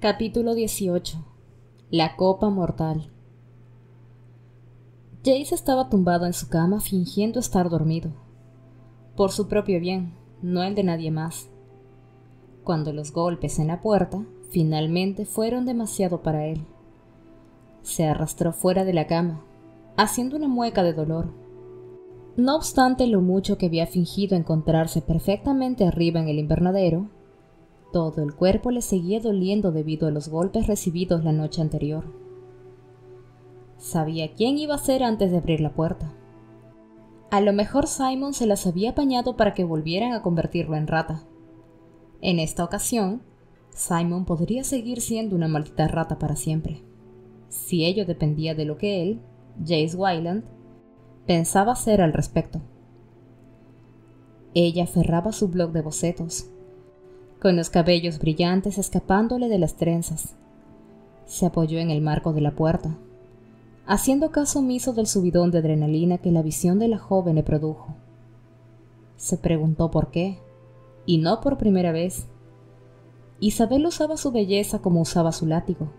Capítulo 18. La copa mortal. Jace estaba tumbado en su cama fingiendo estar dormido. Por su propio bien, no el de nadie más. Cuando los golpes en la puerta finalmente fueron demasiado para él. Se arrastró fuera de la cama, haciendo una mueca de dolor. No obstante lo mucho que había fingido encontrarse perfectamente arriba en el invernadero, todo el cuerpo le seguía doliendo debido a los golpes recibidos la noche anterior. Sabía quién iba a ser antes de abrir la puerta. A lo mejor Simon se las había apañado para que volvieran a convertirlo en rata. En esta ocasión, Simon podría seguir siendo una maldita rata para siempre, si ello dependía de lo que él, Jace Wayland, pensaba hacer al respecto. Ella aferraba su bloc de bocetos, con los cabellos brillantes escapándole de las trenzas. Se apoyó en el marco de la puerta, haciendo caso omiso del subidón de adrenalina que la visión de la joven le produjo. Se preguntó por qué, y no por primera vez. Isabel usaba su belleza como usaba su látigo,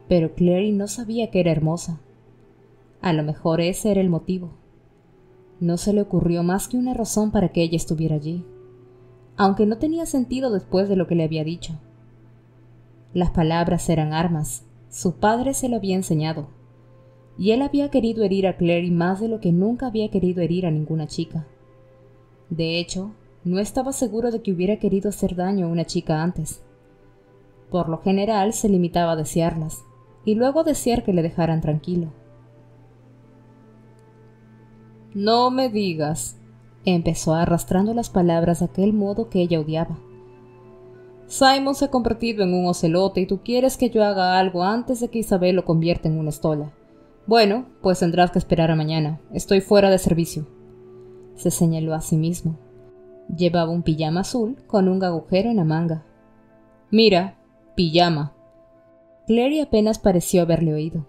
pero Clary no sabía que era hermosa. A lo mejor ese era el motivo. No se le ocurrió más que una razón para que ella estuviera allí, aunque no tenía sentido después de lo que le había dicho. Las palabras eran armas, su padre se lo había enseñado, y él había querido herir a Clary más de lo que nunca había querido herir a ninguna chica. De hecho, no estaba seguro de que hubiera querido hacer daño a una chica antes. Por lo general se limitaba a desearlas, y luego a desear que le dejaran tranquilo. «No me digas», empezó arrastrando las palabras de aquel modo que ella odiaba. «Simon se ha convertido en un ocelote y tú quieres que yo haga algo antes de que Isabel lo convierta en una estola. Bueno, pues tendrás que esperar a mañana. Estoy fuera de servicio». Se señaló a sí mismo. Llevaba un pijama azul con un agujero en la manga. «Mira, pijama». Clary apenas pareció haberle oído.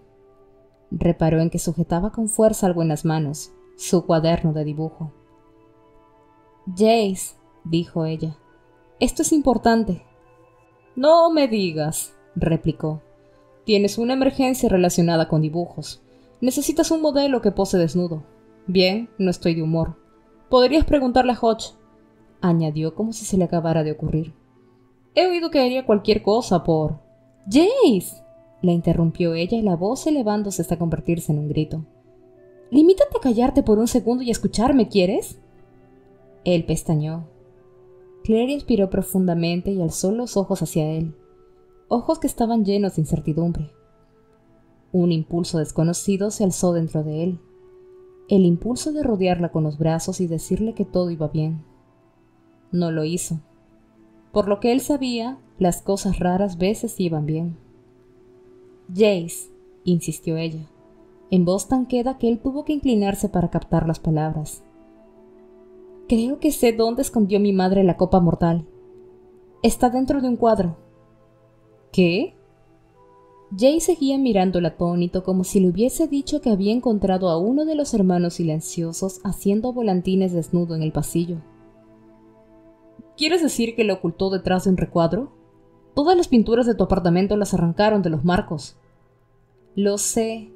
Reparó en que sujetaba con fuerza algo en las manos, su cuaderno de dibujo. «Jace», dijo ella, «esto es importante». «No me digas», replicó. «Tienes una emergencia relacionada con dibujos. Necesitas un modelo que pose desnudo. Bien, no estoy de humor. Podrías preguntarle a Hodge», añadió como si se le acabara de ocurrir. «He oído que haría cualquier cosa por...» «Jace», la interrumpió ella, la voz elevándose hasta convertirse en un grito. «Limítate a callarte por un segundo y escucharme, ¿quieres?» Él pestañeó. Clary aspiró profundamente y alzó los ojos hacia él, ojos que estaban llenos de incertidumbre. Un impulso desconocido se alzó dentro de él, el impulso de rodearla con los brazos y decirle que todo iba bien. No lo hizo. Por lo que él sabía, las cosas raras veces iban bien. «Jace», insistió ella, en voz tan queda que él tuvo que inclinarse para captar las palabras. «Creo que sé dónde escondió mi madre la copa mortal. Está dentro de un cuadro». «¿Qué?» Jay seguía mirándola atónito como si le hubiese dicho que había encontrado a uno de los hermanos silenciosos haciendo volantines desnudo en el pasillo. «¿Quieres decir que lo ocultó detrás de un recuadro? Todas las pinturas de tu apartamento las arrancaron de los marcos». «Lo sé».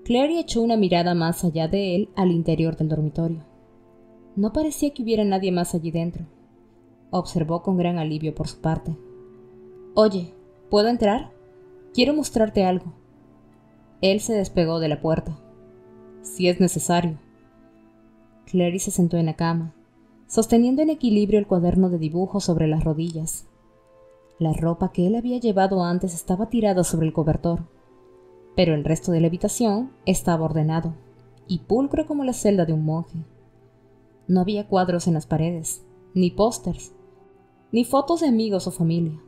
Clary echó una mirada más allá de él al interior del dormitorio. No parecía que hubiera nadie más allí dentro. Observó con gran alivio por su parte. «Oye, ¿puedo entrar? Quiero mostrarte algo». Él se despegó de la puerta. «Si es necesario». Clary se sentó en la cama, sosteniendo en equilibrio el cuaderno de dibujo sobre las rodillas. La ropa que él había llevado antes estaba tirada sobre el cobertor, pero el resto de la habitación estaba ordenado y pulcro como la celda de un monje. No había cuadros en las paredes, ni pósters, ni fotos de amigos o familia.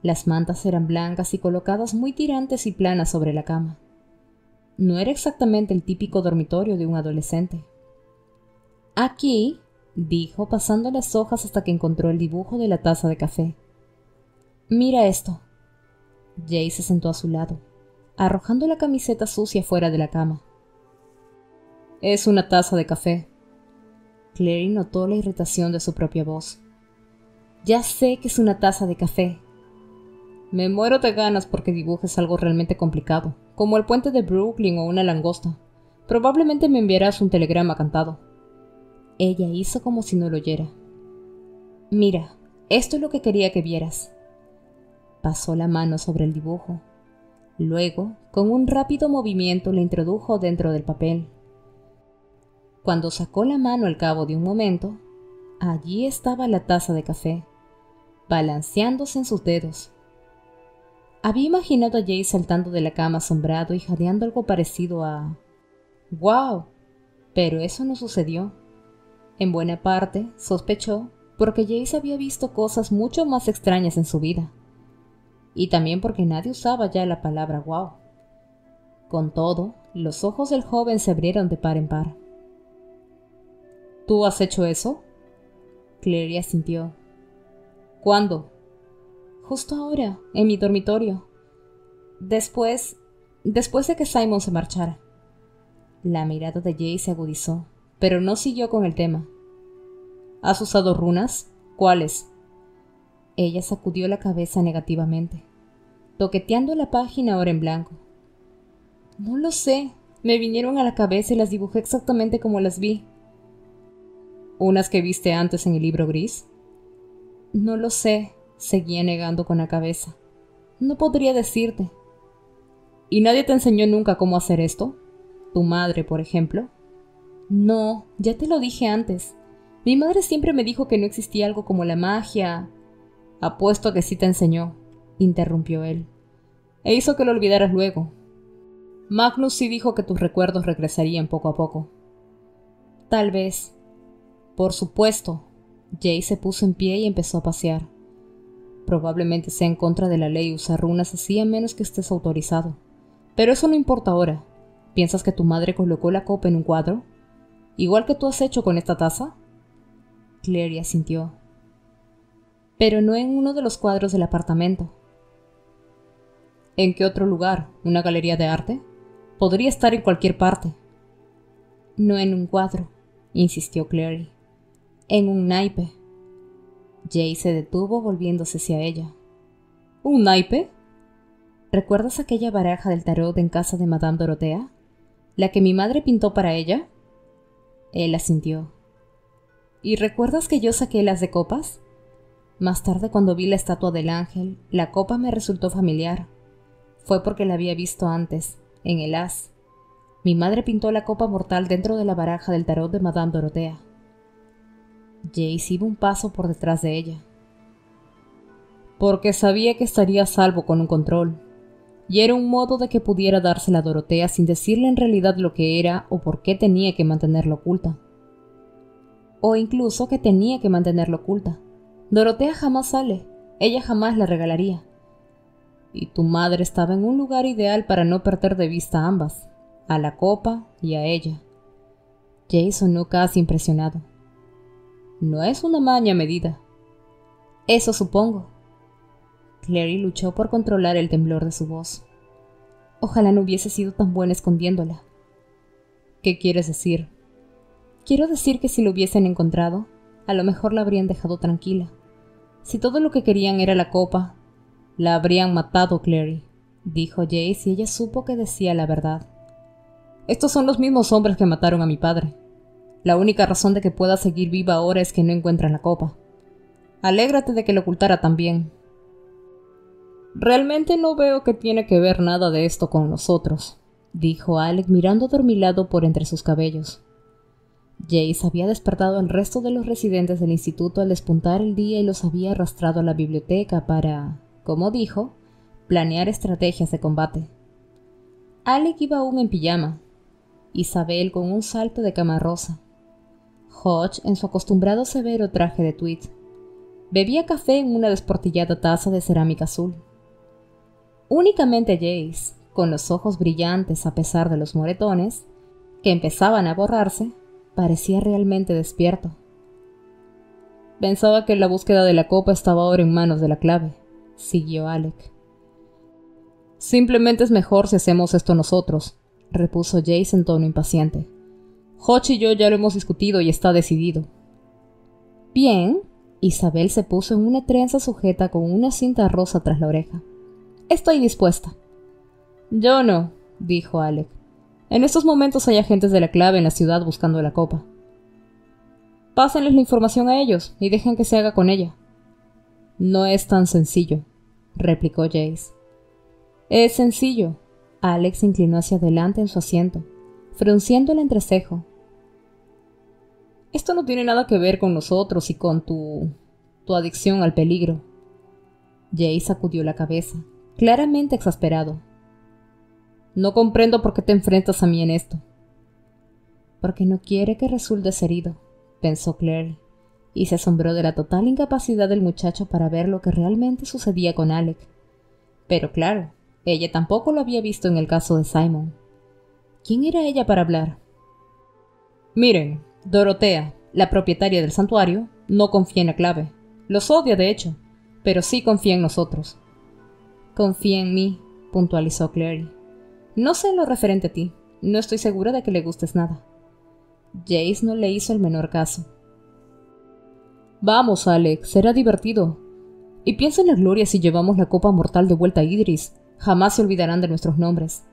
Las mantas eran blancas y colocadas muy tirantes y planas sobre la cama. No era exactamente el típico dormitorio de un adolescente. «Aquí», dijo, pasando las hojas hasta que encontró el dibujo de la taza de café. «Mira esto». Jay se sentó a su lado, arrojando la camiseta sucia fuera de la cama. «Es una taza de café». Clary notó la irritación de su propia voz. «Ya sé que es una taza de café». Me muero de ganas porque dibujes algo realmente complicado, como el puente de Brooklyn o una langosta. Probablemente me enviarás un telegrama cantado. Ella hizo como si no lo oyera. Mira, esto es lo que quería que vieras. Pasó la mano sobre el dibujo. Luego, con un rápido movimiento, lo introdujo dentro del papel. Cuando sacó la mano al cabo de un momento, allí estaba la taza de café, balanceándose en sus dedos. Había imaginado a Jay saltando de la cama asombrado y jadeando algo parecido a «¡Wow!», pero eso no sucedió. En buena parte, sospechó, porque Jace había visto cosas mucho más extrañas en su vida. Y también porque nadie usaba ya la palabra «wow». Con todo, los ojos del joven se abrieron de par en par. ¿Tú has hecho eso? Clary asintió. ¿Cuándo? Justo ahora, en mi dormitorio. Después de que Simon se marchara. La mirada de Jay se agudizó, pero no siguió con el tema. ¿Has usado runas? ¿Cuáles? Ella sacudió la cabeza negativamente, toqueteando la página ahora en blanco. No lo sé, me vinieron a la cabeza y las dibujé exactamente como las vi. ¿Unas que viste antes en el libro gris? No lo sé, seguía negando con la cabeza. No podría decirte. ¿Y nadie te enseñó nunca cómo hacer esto? ¿Tu madre, por ejemplo? No, ya te lo dije antes. Mi madre siempre me dijo que no existía algo como la magia. Apuesto a que sí te enseñó, interrumpió él. E hizo que lo olvidaras luego. Magnus sí dijo que tus recuerdos regresarían poco a poco. Tal vez. Por supuesto. Jay se puso en pie y empezó a pasear. Probablemente sea en contra de la ley usar runas así a menos que estés autorizado. Pero eso no importa ahora. ¿Piensas que tu madre colocó la copa en un cuadro? ¿Igual que tú has hecho con esta taza? Clary asintió. Pero no en uno de los cuadros del apartamento. ¿En qué otro lugar? ¿Una galería de arte? Podría estar en cualquier parte. No en un cuadro, insistió Clary. En un naipe. Jay se detuvo volviéndose hacia ella. ¿Un naipe? ¿Recuerdas aquella baraja del tarot en casa de Madame Dorotea? ¿La que mi madre pintó para ella? Él asintió. ¿Y recuerdas que yo saqué las de copas? Más tarde, cuando vi la estatua del ángel, la copa me resultó familiar. Fue porque la había visto antes, en el as. Mi madre pintó la copa mortal dentro de la baraja del tarot de Madame Dorotea. Jace iba un paso por detrás de ella. Porque sabía que estaría a salvo con un control, y era un modo de que pudiera dársela a Dorotea sin decirle en realidad lo que era o por qué tenía que mantenerlo oculta. O incluso que tenía que mantenerlo oculta. Dorotea jamás sale, ella jamás la regalaría. Y tu madre estaba en un lugar ideal para no perder de vista a ambas, a la copa y a ella. Jay sonó casi impresionado. No es una maña medida. Eso supongo. Clary luchó por controlar el temblor de su voz. Ojalá no hubiese sido tan buena escondiéndola. ¿Qué quieres decir? Quiero decir que si lo hubiesen encontrado, a lo mejor la habrían dejado tranquila. Si todo lo que querían era la copa, la habrían matado, Clary, dijo Jace, y ella supo que decía la verdad. Estos son los mismos hombres que mataron a mi padre. La única razón de que pueda seguir viva ahora es que no encuentran la copa. Alégrate de que lo ocultara también. Realmente no veo que tiene que ver nada de esto con nosotros, dijo Alec mirando adormilado por entre sus cabellos. Jace había despertado al resto de los residentes del instituto al despuntar el día y los había arrastrado a la biblioteca para, como dijo, planear estrategias de combate. Alec iba aún en pijama, Isabel con un salto de cama rosa, Hodge en su acostumbrado severo traje de tweed. Bebía café en una desportillada taza de cerámica azul. Únicamente Jace, con los ojos brillantes a pesar de los moretones, que empezaban a borrarse, parecía realmente despierto. Pensaba que la búsqueda de la copa estaba ahora en manos de la clave, siguió Alec. Simplemente es mejor si hacemos esto nosotros, repuso Jace en tono impaciente. Hodge y yo ya lo hemos discutido y está decidido. Bien. Isabel se puso en una trenza sujeta con una cinta rosa tras la oreja. Estoy dispuesta. Yo no, dijo Alec. En estos momentos hay agentes de la clave en la ciudad buscando la copa. Pásenles la información a ellos y dejen que se haga con ella. No es tan sencillo, replicó Jace. Es sencillo. Alex se inclinó hacia adelante en su asiento, frunciendo el entrecejo. Esto no tiene nada que ver con nosotros y con tu adicción al peligro. Jace sacudió la cabeza, claramente exasperado. No comprendo por qué te enfrentas a mí en esto. Porque no quiere que resultes herido, pensó Clary, y se asombró de la total incapacidad del muchacho para ver lo que realmente sucedía con Alec. Pero claro, ella tampoco lo había visto en el caso de Simon. ¿Quién era ella para hablar? Miren, Dorotea, la propietaria del santuario, no confía en la clave. Los odia, de hecho, pero sí confía en nosotros. Confía en mí, puntualizó Clary. No sé lo referente a ti. No estoy segura de que le gustes nada. Jace no le hizo el menor caso. Vamos, Alec, será divertido. Y piensa en la gloria si llevamos la copa mortal de vuelta a Idris. Jamás se olvidarán de nuestros nombres.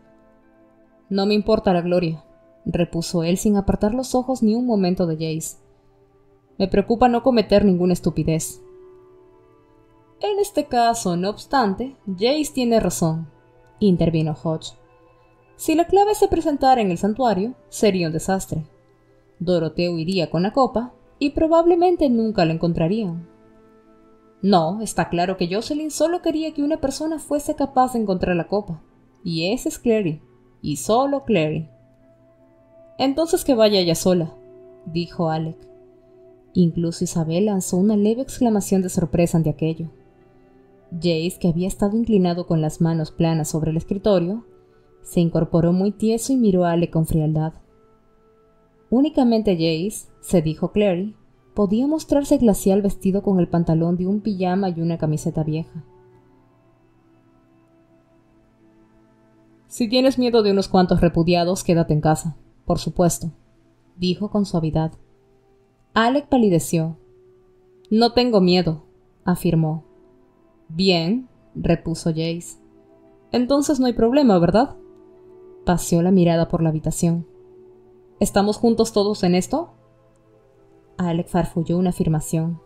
No me importa la gloria, repuso él sin apartar los ojos ni un momento de Jace. Me preocupa no cometer ninguna estupidez. En este caso, no obstante, Jace tiene razón, intervino Hodge. Si la clave se presentara en el santuario, sería un desastre. Doroteo iría con la copa y probablemente nunca la encontrarían. No, está claro que Jocelyn solo quería que una persona fuese capaz de encontrar la copa, y ese es Clary, y solo Clary. Entonces que vaya ella sola, dijo Alec. Incluso Isabel lanzó una leve exclamación de sorpresa ante aquello. Jace, que había estado inclinado con las manos planas sobre el escritorio, se incorporó muy tieso y miró a Alec con frialdad. Únicamente Jace, se dijo Clary, podía mostrarse glacial vestido con el pantalón de un pijama y una camiseta vieja. Si tienes miedo de unos cuantos repudiados, quédate en casa, por supuesto, dijo con suavidad. Alec palideció. No tengo miedo, afirmó. Bien, repuso Jace. Entonces no hay problema, ¿verdad? Paseó la mirada por la habitación. ¿Estamos juntos todos en esto? Alec farfulló una afirmación,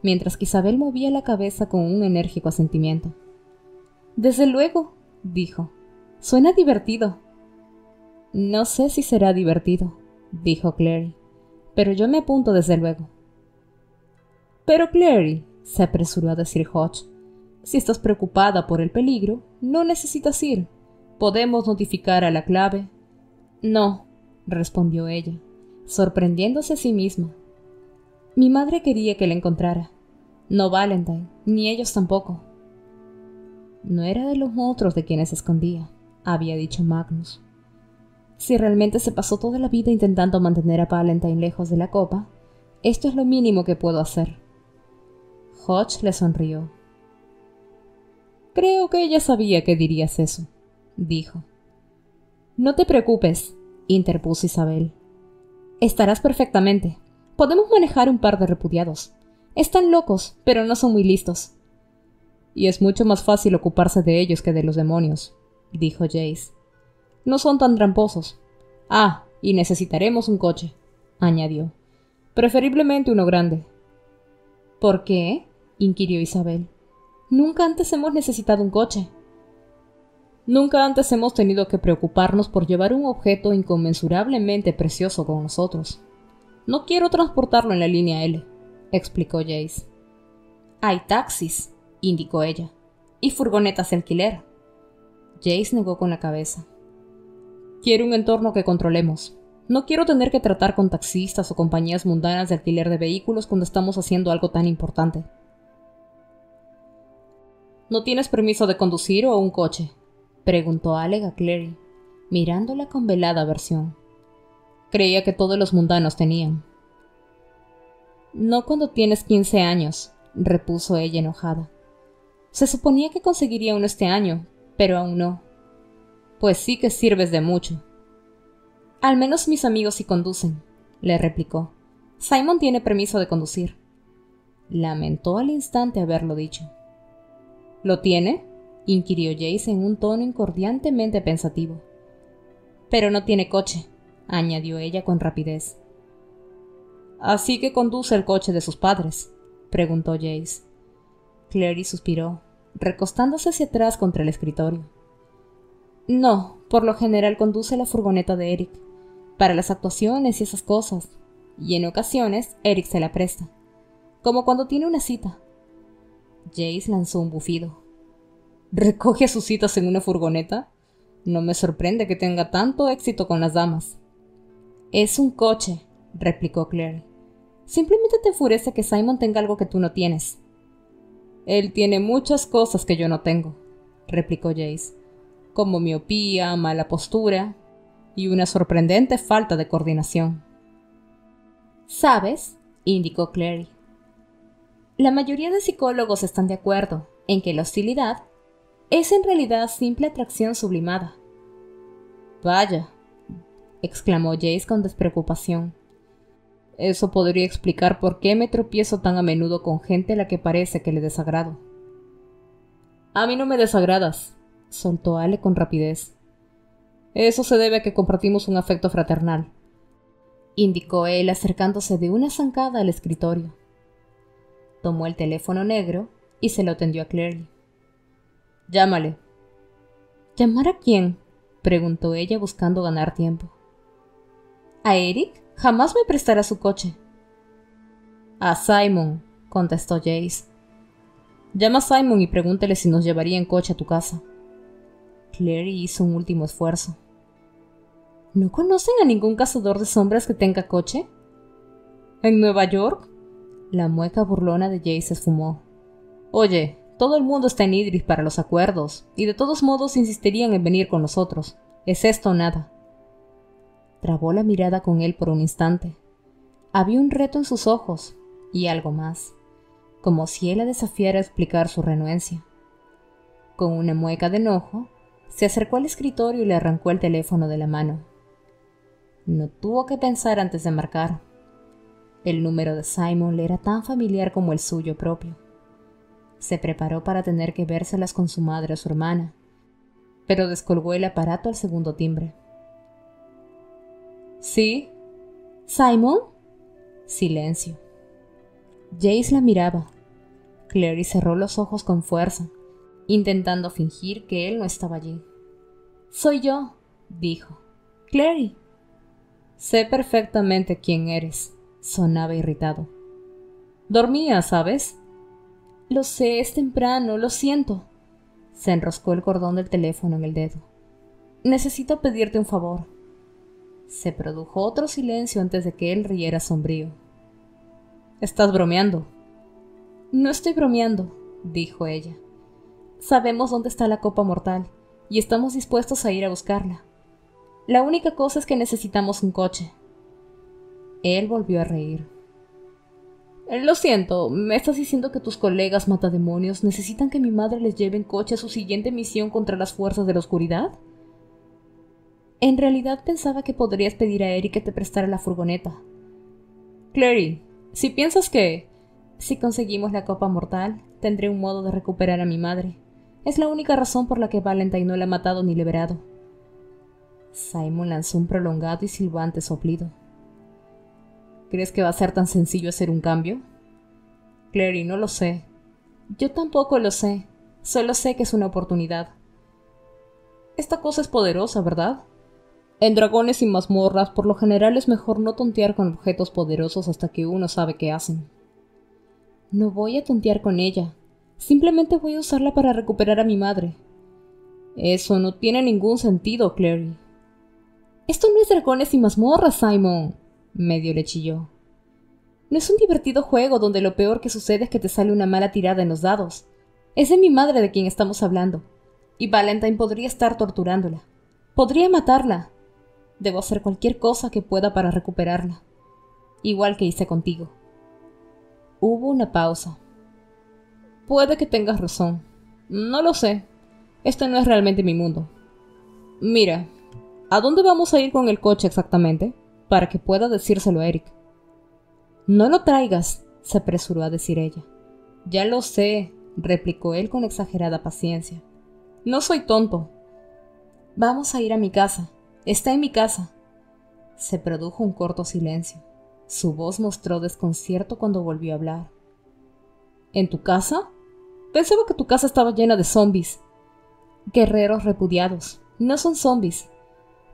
mientras que Isabel movía la cabeza con un enérgico asentimiento. Desde luego, dijo. Suena divertido. No sé si será divertido, dijo Clary, pero yo me apunto desde luego. Pero Clary, se apresuró a decir Hodge, si estás preocupada por el peligro, no necesitas ir. Podemos notificar a la clave. No, respondió ella, sorprendiéndose a sí misma. Mi madre quería que la encontrara. No Valentine, ni ellos tampoco. No era de los monstruos de quienes se escondía, había dicho Magnus. Si realmente se pasó toda la vida intentando mantener a Valentine lejos de la copa, esto es lo mínimo que puedo hacer. Hodge le sonrió. Creo que ella sabía que dirías eso, dijo. No te preocupes, interpuso Isabel. Estarás perfectamente. Podemos manejar un par de repudiados. Están locos, pero no son muy listos. Y es mucho más fácil ocuparse de ellos que de los demonios, dijo Jace. No son tan tramposos. Ah, y necesitaremos un coche, añadió. Preferiblemente uno grande. ¿Por qué? Inquirió Isabel. Nunca antes hemos necesitado un coche. Nunca antes hemos tenido que preocuparnos por llevar un objeto inconmensurablemente precioso con nosotros. No quiero transportarlo en la línea L, explicó Jace. Hay taxis, indicó ella, y furgonetas de alquiler. Jace negó con la cabeza. Quiero un entorno que controlemos. No quiero tener que tratar con taxistas o compañías mundanas de alquiler de vehículos cuando estamos haciendo algo tan importante. ¿No tienes permiso de conducir o un coche?, preguntó Alec a Clary, mirándola con velada aversión. Creía que todos los mundanos tenían. No cuando tienes 15 años, repuso ella enojada. Se suponía que conseguiría uno este año, pero aún no. Pues sí que sirves de mucho. Al menos mis amigos sí conducen, le replicó. Simon tiene permiso de conducir. Lamentó al instante haberlo dicho. ¿Lo tiene?, inquirió Jace en un tono incordiantemente pensativo. Pero no tiene coche, añadió ella con rapidez. ¿Así que conduce el coche de sus padres?, preguntó Jace. Clary suspiró, recostándose hacia atrás contra el escritorio. No, por lo general conduce la furgoneta de Eric, para las actuaciones y esas cosas, y en ocasiones Eric se la presta, como cuando tiene una cita. Jace lanzó un bufido. ¿Recoge sus citas en una furgoneta? No me sorprende que tenga tanto éxito con las damas. Es un coche, replicó Clary. Simplemente te enfurece que Simon tenga algo que tú no tienes. Él tiene muchas cosas que yo no tengo, replicó Jace, como miopía, mala postura y una sorprendente falta de coordinación. ¿Sabes?, indicó Clary. La mayoría de psicólogos están de acuerdo en que la hostilidad es en realidad simple atracción sublimada. Vaya, exclamó Jace con despreocupación. Eso podría explicar por qué me tropiezo tan a menudo con gente a la que parece que le desagrado. A mí no me desagradas, soltó Ale con rapidez. Eso se debe a que compartimos un afecto fraternal, indicó él acercándose de una zancada al escritorio. Tomó el teléfono negro y se lo tendió a Clary. Llámale. ¿Llamar a quién?, preguntó ella buscando ganar tiempo. ¿A Eric? Jamás me prestará su coche. A Simon, contestó Jace. Llama a Simon y pregúntele si nos llevaría en coche a tu casa. Clary hizo un último esfuerzo. ¿No conocen a ningún cazador de sombras que tenga coche? ¿En Nueva York? La mueca burlona de Jace se esfumó. Oye, todo el mundo está en Idris para los acuerdos, y de todos modos insistirían en venir con nosotros. ¿Es esto o nada? Trabó la mirada con él por un instante. Había un reto en sus ojos, y algo más, como si él la desafiara a explicar su renuencia. Con una mueca de enojo, se acercó al escritorio y le arrancó el teléfono de la mano. No tuvo que pensar antes de marcar. El número de Simon le era tan familiar como el suyo propio. Se preparó para tener que vérselas con su madre o su hermana, pero descolgó el aparato al segundo timbre. ¿Sí? ¿Simon? Silencio. Jace la miraba. Clary cerró los ojos con fuerza, intentando fingir que él no estaba allí. «Soy yo», dijo. «Clary». «Sé perfectamente quién eres», sonaba irritado. «Dormía, ¿sabes?» «Lo sé, es temprano, lo siento». Se enroscó el cordón del teléfono en el dedo. «Necesito pedirte un favor». Se produjo otro silencio antes de que él riera sombrío. «¿Estás bromeando?» «No estoy bromeando», dijo ella. «Sabemos dónde está la copa mortal, y estamos dispuestos a ir a buscarla. La única cosa es que necesitamos un coche». Él volvió a reír. «Lo siento, ¿me estás diciendo que tus colegas matademonios necesitan que mi madre les lleve en coche a su siguiente misión contra las fuerzas de la oscuridad?» «En realidad pensaba que podrías pedir a Eric que te prestara la furgoneta». «Clary, si piensas que... si conseguimos la copa mortal, tendré un modo de recuperar a mi madre. Es la única razón por la que Valentine no la ha matado ni liberado». Simon lanzó un prolongado y silbante soplido. «¿Crees que va a ser tan sencillo hacer un cambio?» «Clary, no lo sé». «Yo tampoco lo sé. Solo sé que es una oportunidad». «Esta cosa es poderosa, ¿verdad?» En dragones y mazmorras, por lo general es mejor no tontear con objetos poderosos hasta que uno sabe qué hacen. No voy a tontear con ella. Simplemente voy a usarla para recuperar a mi madre. Eso no tiene ningún sentido, Clary. Esto no es dragones y mazmorras, Simon, medio le chilló. No es un divertido juego donde lo peor que sucede es que te sale una mala tirada en los dados. Es de mi madre de quien estamos hablando. Y Valentine podría estar torturándola. Podría matarla. Debo hacer cualquier cosa que pueda para recuperarla. Igual que hice contigo. Hubo una pausa. Puede que tengas razón. No lo sé. Este no es realmente mi mundo. Mira, ¿a dónde vamos a ir con el coche exactamente? Para que pueda decírselo a Eric. No lo traigas, se apresuró a decir ella. Ya lo sé, replicó él con exagerada paciencia. No soy tonto. Vamos a ir a mi casa. Está en mi casa. Se produjo un corto silencio. Su voz mostró desconcierto cuando volvió a hablar. ¿En tu casa? Pensaba que tu casa estaba llena de zombies. Guerreros repudiados. No son zombies.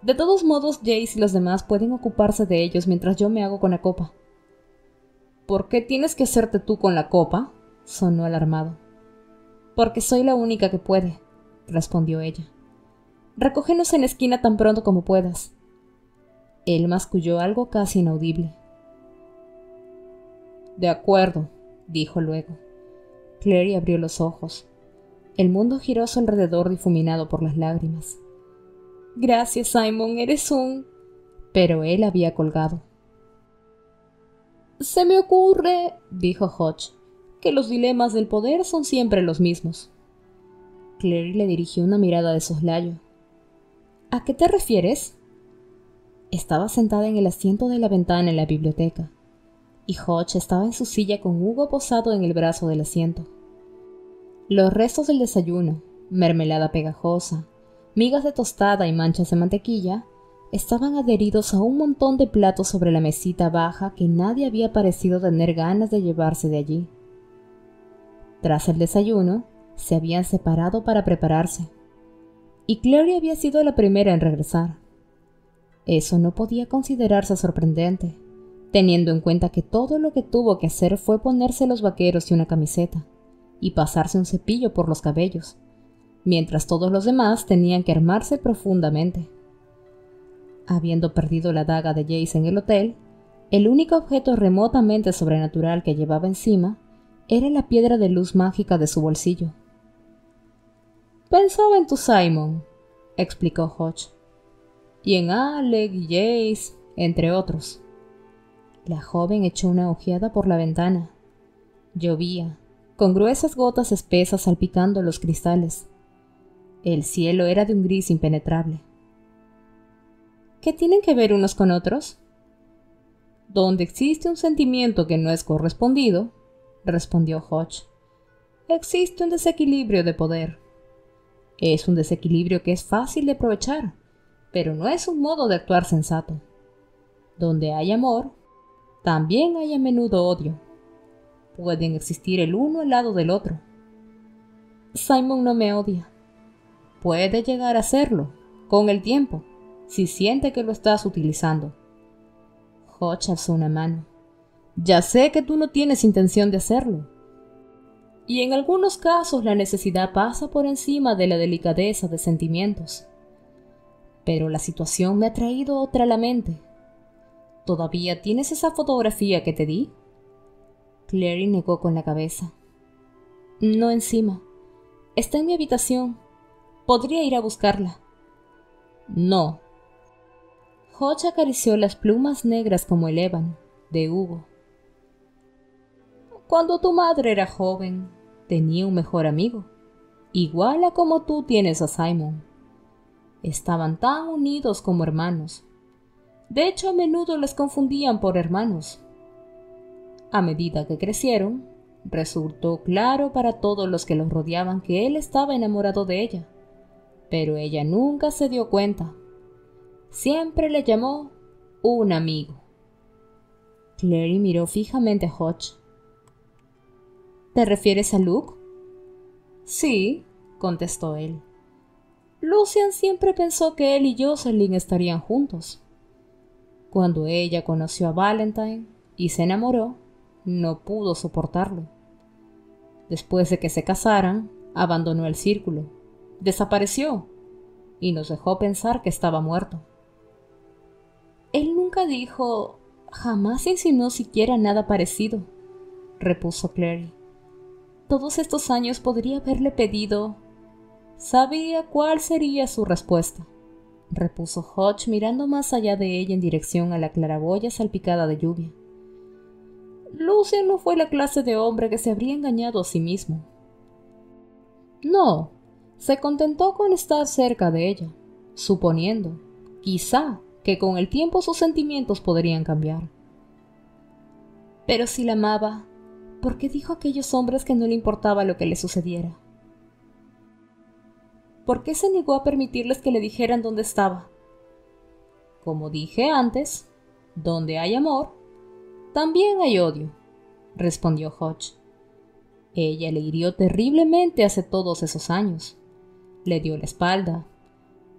De todos modos, Jace y los demás pueden ocuparse de ellos mientras yo me hago con la copa. ¿Por qué tienes que hacerte tú con la copa? Sonó alarmado. Porque soy la única que puede, respondió ella. Recógenos en la esquina tan pronto como puedas. Él masculló algo casi inaudible. De acuerdo, dijo luego. Clary abrió los ojos. El mundo giró a su alrededor difuminado por las lágrimas. Gracias, Simon, eres un... Pero él había colgado. Se me ocurre, dijo Hodge, que los dilemas del poder son siempre los mismos. Clary le dirigió una mirada de soslayo. ¿A qué te refieres? Estaba sentada en el asiento de la ventana en la biblioteca, y Hodge estaba en su silla con Hugo posado en el brazo del asiento. Los restos del desayuno, mermelada pegajosa, migas de tostada y manchas de mantequilla, estaban adheridos a un montón de platos sobre la mesita baja que nadie había parecido tener ganas de llevarse de allí. Tras el desayuno, se habían separado para prepararse, y Clary había sido la primera en regresar. Eso no podía considerarse sorprendente, teniendo en cuenta que todo lo que tuvo que hacer fue ponerse los vaqueros y una camiseta, y pasarse un cepillo por los cabellos, mientras todos los demás tenían que armarse profundamente. Habiendo perdido la daga de Jace en el hotel, el único objeto remotamente sobrenatural que llevaba encima era la piedra de luz mágica de su bolsillo. Pensaba en tu Simon, explicó Hodge, y en Alec y Jace, entre otros. La joven echó una ojeada por la ventana. Llovía, con gruesas gotas espesas salpicando los cristales. El cielo era de un gris impenetrable. ¿Qué tienen que ver unos con otros? Donde existe un sentimiento que no es correspondido, respondió Hodge, existe un desequilibrio de poder. Es un desequilibrio que es fácil de aprovechar, pero no es un modo de actuar sensato. Donde hay amor, también hay a menudo odio. Pueden existir el uno al lado del otro. Simon no me odia. Puede llegar a hacerlo, con el tiempo, si siente que lo estás utilizando. Hodge alzó una mano. Ya sé que tú no tienes intención de hacerlo. Y en algunos casos la necesidad pasa por encima de la delicadeza de sentimientos. Pero la situación me ha traído otra a la mente. ¿Todavía tienes esa fotografía que te di? Clary negó con la cabeza. No encima. Está en mi habitación. Podría ir a buscarla. No. Hodge acarició las plumas negras como el ébano de Hugo. Cuando tu madre era joven, tenía un mejor amigo, igual a como tú tienes a Simon. Estaban tan unidos como hermanos. De hecho, a menudo les confundían por hermanos. A medida que crecieron, resultó claro para todos los que los rodeaban que él estaba enamorado de ella, pero ella nunca se dio cuenta. Siempre le llamó un amigo. Clary miró fijamente a Hodge. ¿Te refieres a Luke? Sí, contestó él. Lucian siempre pensó que él y Jocelyn estarían juntos. Cuando ella conoció a Valentine y se enamoró, no pudo soportarlo. Después de que se casaran, abandonó el círculo, desapareció y nos dejó pensar que estaba muerto. Él nunca dijo, jamás insinuó siquiera nada parecido, repuso Clary. Todos estos años podría haberle pedido... Sabía cuál sería su respuesta, repuso Hodge mirando más allá de ella en dirección a la claraboya salpicada de lluvia. Lucian no fue la clase de hombre que se habría engañado a sí mismo. No, se contentó con estar cerca de ella, suponiendo, quizá, que con el tiempo sus sentimientos podrían cambiar. Pero si la amaba, ¿por qué dijo a aquellos hombres que no le importaba lo que le sucediera? ¿por qué se negó a permitirles que le dijeran dónde estaba? Como dije antes, donde hay amor, también hay odio, respondió Hodge. Ella le hirió terriblemente hace todos esos años. Le dio la espalda.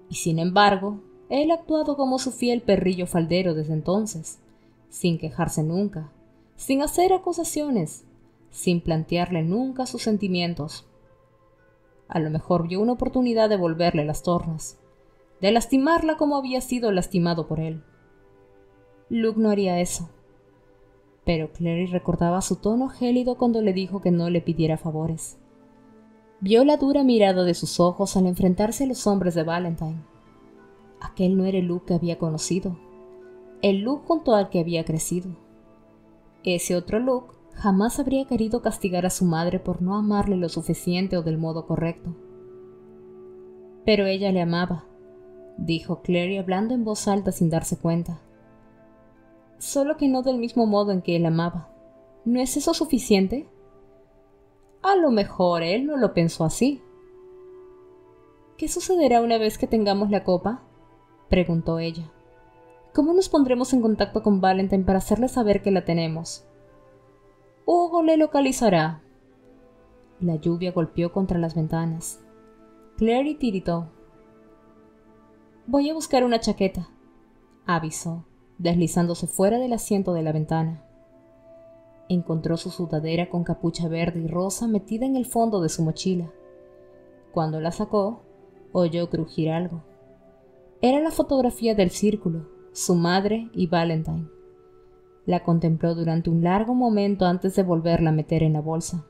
Y sin embargo, él ha actuado como su fiel perrillo faldero desde entonces, sin quejarse nunca, sin hacer acusaciones, sin plantearle nunca sus sentimientos. A lo mejor vio una oportunidad de volverle las tornas, de lastimarla como había sido lastimado por él. Luke no haría eso. Pero Clary recordaba su tono gélido cuando le dijo que no le pidiera favores. Vio la dura mirada de sus ojos al enfrentarse a los hombres de Valentine. Aquel no era el Luke que había conocido, el Luke junto al que había crecido. Ese otro Luke jamás habría querido castigar a su madre por no amarle lo suficiente o del modo correcto. Pero ella le amaba, dijo Clary hablando en voz alta sin darse cuenta. Solo que no del mismo modo en que él amaba. ¿No es eso suficiente? A lo mejor él no lo pensó así. ¿Qué sucederá una vez que tengamos la copa?, preguntó ella. ¿Cómo nos pondremos en contacto con Valentine para hacerle saber que la tenemos? Hugo le localizará. La lluvia golpeó contra las ventanas. Clary tiritó. Voy a buscar una chaqueta, avisó, deslizándose fuera del asiento de la ventana. Encontró su sudadera con capucha verde y rosa metida en el fondo de su mochila. Cuando la sacó, oyó crujir algo. Era la fotografía del círculo, su madre y Valentine. La contempló durante un largo momento antes de volverla a meter en la bolsa.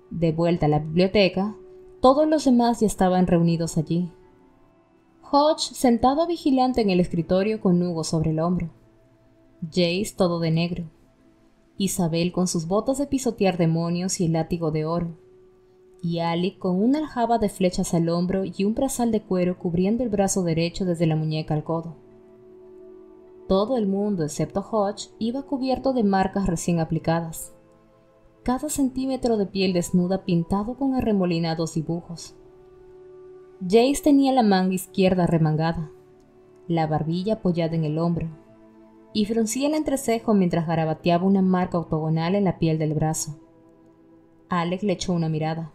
De vuelta a la biblioteca, todos los demás ya estaban reunidos allí. Hodge sentado vigilante en el escritorio con Hugo sobre el hombro. Jace todo de negro. Isabel con sus botas de pisotear demonios y el látigo de oro. Y Alec con una aljaba de flechas al hombro y un brazal de cuero cubriendo el brazo derecho desde la muñeca al codo. Todo el mundo, excepto Hodge, iba cubierto de marcas recién aplicadas. Cada centímetro de piel desnuda pintado con arremolinados dibujos. Jace tenía la manga izquierda remangada, la barbilla apoyada en el hombro, y fruncía el entrecejo mientras garabateaba una marca octogonal en la piel del brazo. Alec le echó una mirada.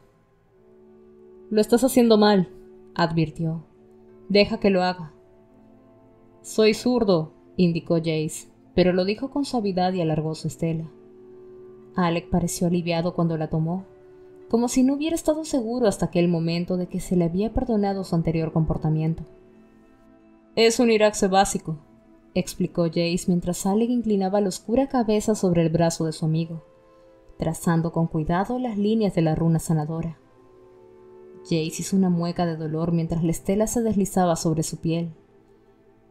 «Lo estás haciendo mal», advirtió. «Deja que lo haga». «Soy zurdo», indicó Jace, pero lo dijo con suavidad y alargó su estela. Alec pareció aliviado cuando la tomó, como si no hubiera estado seguro hasta aquel momento de que se le había perdonado su anterior comportamiento. «Es un iraxe básico», explicó Jace mientras Alec inclinaba la oscura cabeza sobre el brazo de su amigo, trazando con cuidado las líneas de la runa sanadora. Jace hizo una mueca de dolor mientras la estela se deslizaba sobre su piel,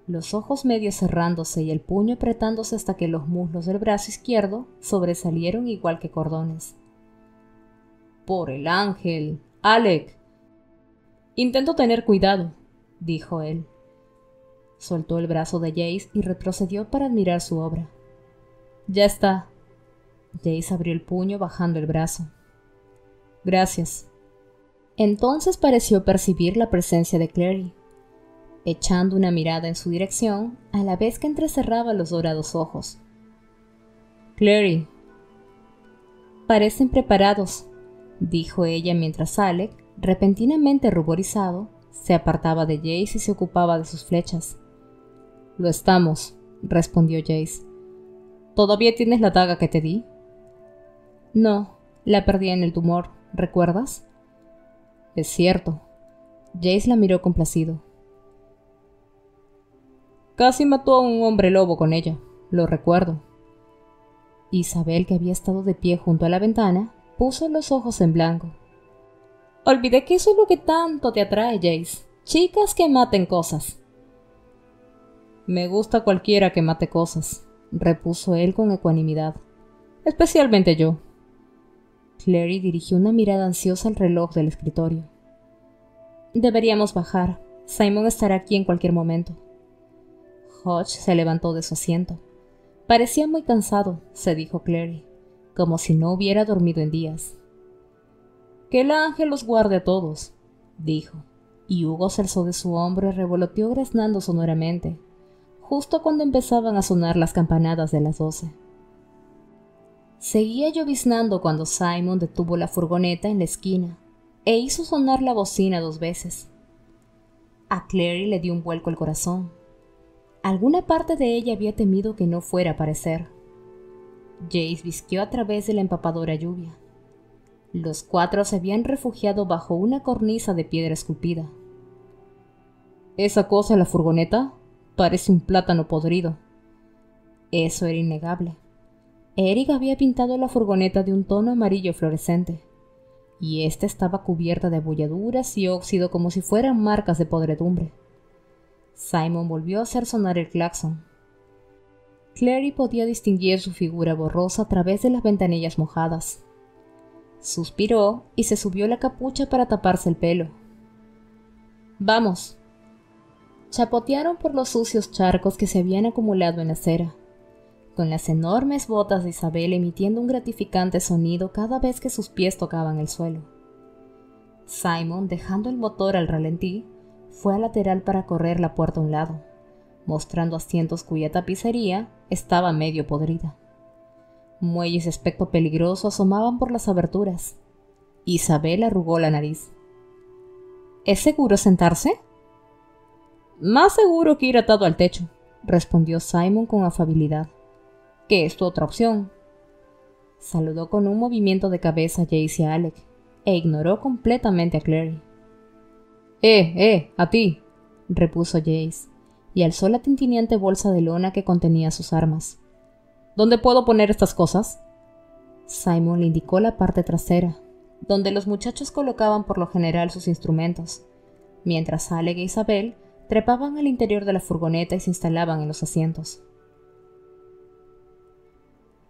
los ojos medio cerrándose y el puño apretándose hasta que los muslos del brazo izquierdo sobresalieron igual que cordones. «Por el ángel, Alec». «Intento tener cuidado», dijo él. Soltó el brazo de Jace y retrocedió para admirar su obra. «Ya está». Jace abrió el puño bajando el brazo. «Gracias». Entonces pareció percibir la presencia de Clary, echando una mirada en su dirección a la vez que entrecerraba los dorados ojos. «Clary». «Parecen preparados», dijo ella mientras Alec, repentinamente ruborizado, se apartaba de Jace y se ocupaba de sus flechas. «Lo estamos», respondió Jace. «¿Todavía tienes la daga que te di?» «No, la perdí en el tumor, ¿recuerdas?» «Es cierto». Jace la miró complacido. «Casi mató a un hombre lobo con ella, lo recuerdo». Isabel, que había estado de pie junto a la ventana, puso los ojos en blanco. «Olvidé que eso es lo que tanto te atrae, Jace. Chicas que maten cosas». «Me gusta cualquiera que mate cosas», repuso él con ecuanimidad. «Especialmente yo». Clary dirigió una mirada ansiosa al reloj del escritorio. «Deberíamos bajar. Simon estará aquí en cualquier momento». Hodge se levantó de su asiento. Parecía muy cansado, se dijo Clary, como si no hubiera dormido en días. «Que el ángel los guarde a todos», dijo, y Hugo se alzó de su hombro y revoloteó graznando sonoramente, justo cuando empezaban a sonar las campanadas de las 12. Seguía lloviznando cuando Simon detuvo la furgoneta en la esquina e hizo sonar la bocina 2 veces. A Clary le dio un vuelco el corazón. Alguna parte de ella había temido que no fuera a aparecer. Jace visqueó a través de la empapadora lluvia. Los 4 se habían refugiado bajo una cornisa de piedra esculpida. «¿Esa cosa en la furgoneta? Parece un plátano podrido». Eso era innegable. Eric había pintado la furgoneta de un tono amarillo fluorescente, y ésta estaba cubierta de abolladuras y óxido como si fueran marcas de podredumbre. Simon volvió a hacer sonar el claxon. Clary podía distinguir su figura borrosa a través de las ventanillas mojadas. Suspiró y se subió la capucha para taparse el pelo. «Vamos». Chapotearon por los sucios charcos que se habían acumulado en la acera, con las enormes botas de Isabel emitiendo un gratificante sonido cada vez que sus pies tocaban el suelo. Simon, dejando el motor al ralentí, fue al lateral para correr la puerta a un lado, mostrando asientos cuya tapicería estaba medio podrida. Muelles de aspecto peligroso asomaban por las aberturas. Isabel arrugó la nariz. «¿Es seguro sentarse?» «Más seguro que ir atado al techo», respondió Simon con afabilidad. «¿Qué es tu otra opción?» Saludó con un movimiento de cabeza a Jace y a Alec, e ignoró completamente a Clary. A ti», repuso Jace, y alzó la tintineante bolsa de lona que contenía sus armas. «¿Dónde puedo poner estas cosas?» Simon le indicó la parte trasera, donde los muchachos colocaban por lo general sus instrumentos, mientras Alec e Isabel trepaban al interior de la furgoneta y se instalaban en los asientos.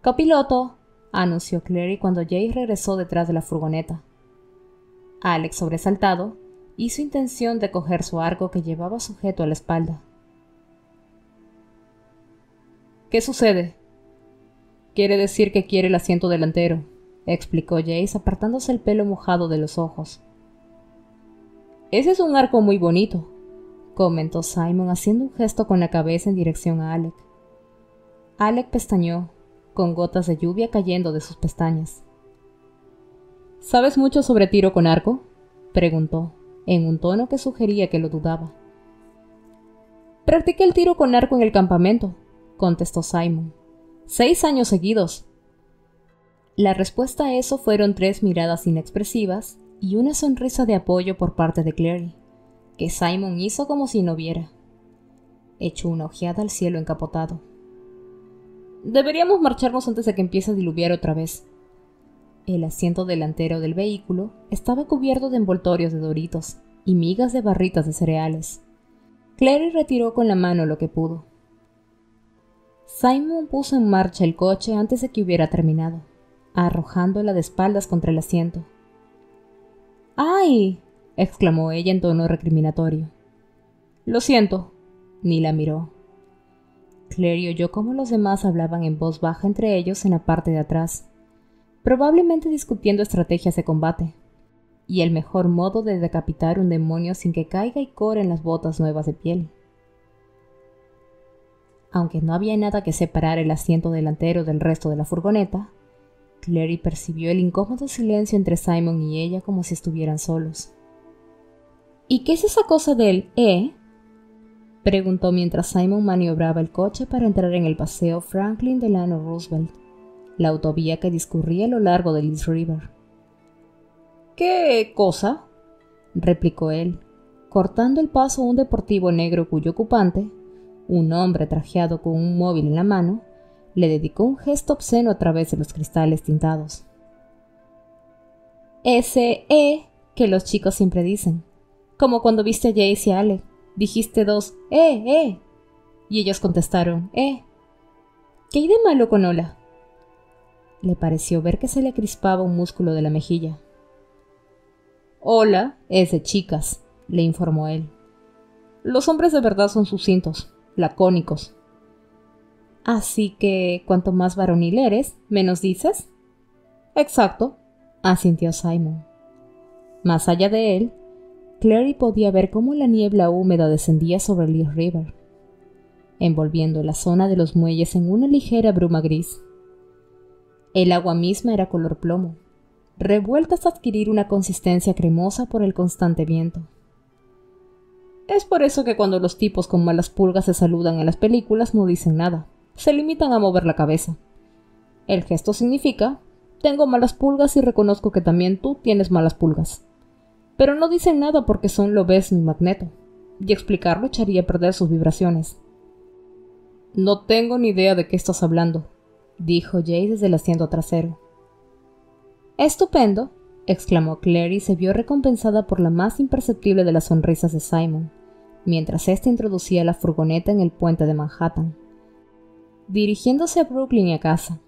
«Copiloto», anunció Clary cuando Jace regresó detrás de la furgoneta. Alex, sobresaltado, hizo intención de coger su arco que llevaba sujeto a la espalda. «¿Qué sucede?» «Quiere decir que quiere el asiento delantero», explicó Jace apartándose el pelo mojado de los ojos. «Ese es un arco muy bonito», comentó Simon haciendo un gesto con la cabeza en dirección a Alec. Alec pestañeó, con gotas de lluvia cayendo de sus pestañas. «¿Sabes mucho sobre tiro con arco?», preguntó, en un tono que sugería que lo dudaba. «Practiqué el tiro con arco en el campamento», contestó Simon. 6 años seguidos». La respuesta a eso fueron 3 miradas inexpresivas y una sonrisa de apoyo por parte de Clary, que Simon hizo como si no viera. Echó una ojeada al cielo encapotado. «Deberíamos marcharnos antes de que empiece a diluviar otra vez». El asiento delantero del vehículo estaba cubierto de envoltorios de Doritos y migas de barritas de cereales. Clary retiró con la mano lo que pudo. Simon puso en marcha el coche antes de que hubiera terminado, arrojándola de espaldas contra el asiento. «¡Ay!», exclamó ella en tono recriminatorio. «Lo siento», ni la miró. Clary oyó cómo los demás hablaban en voz baja entre ellos en la parte de atrás, probablemente discutiendo estrategias de combate, y el mejor modo de decapitar un demonio sin que caiga y core en las botas nuevas de piel. Aunque no había nada que separar el asiento delantero del resto de la furgoneta, Clary percibió el incómodo silencio entre Simon y ella como si estuvieran solos. «¿Y qué es esa cosa del preguntó mientras Simon maniobraba el coche para entrar en el paseo Franklin Delano Roosevelt, la autovía que discurría a lo largo del East River. «¿Qué cosa?», replicó él, cortando el paso a un deportivo negro cuyo ocupante, un hombre trajeado con un móvil en la mano, le dedicó un gesto obsceno a través de los cristales tintados. «Ese que los chicos siempre dicen, como cuando viste a Jace y a Alec, dijiste 2 y ellos contestaron «¿Qué hay de malo con hola?». Le pareció ver que se le crispaba un músculo de la mejilla. «Hola es de chicas», le informó él. «Los hombres de verdad son sucintos, lacónicos». «Así que, cuanto más varonil eres, menos dices». «Exacto», asintió Simon. Más allá de él, Clary podía ver cómo la niebla húmeda descendía sobre el East River, envolviendo la zona de los muelles en una ligera bruma gris. El agua misma era color plomo, revuelta hasta adquirir una consistencia cremosa por el constante viento. Es por eso que cuando los tipos con malas pulgas se saludan en las películas no dicen nada, se limitan a mover la cabeza. El gesto significa: tengo malas pulgas y reconozco que también tú tienes malas pulgas. Pero no dicen nada porque son Lobezno y Magneto, y explicarlo echaría a perder sus vibraciones. No tengo ni idea de qué estás hablando, dijo Jay desde el asiento trasero. Estupendo, exclamó Clary y se vio recompensada por la más imperceptible de las sonrisas de Simon, mientras éste introducía la furgoneta en el puente de Manhattan, dirigiéndose a Brooklyn y a casa.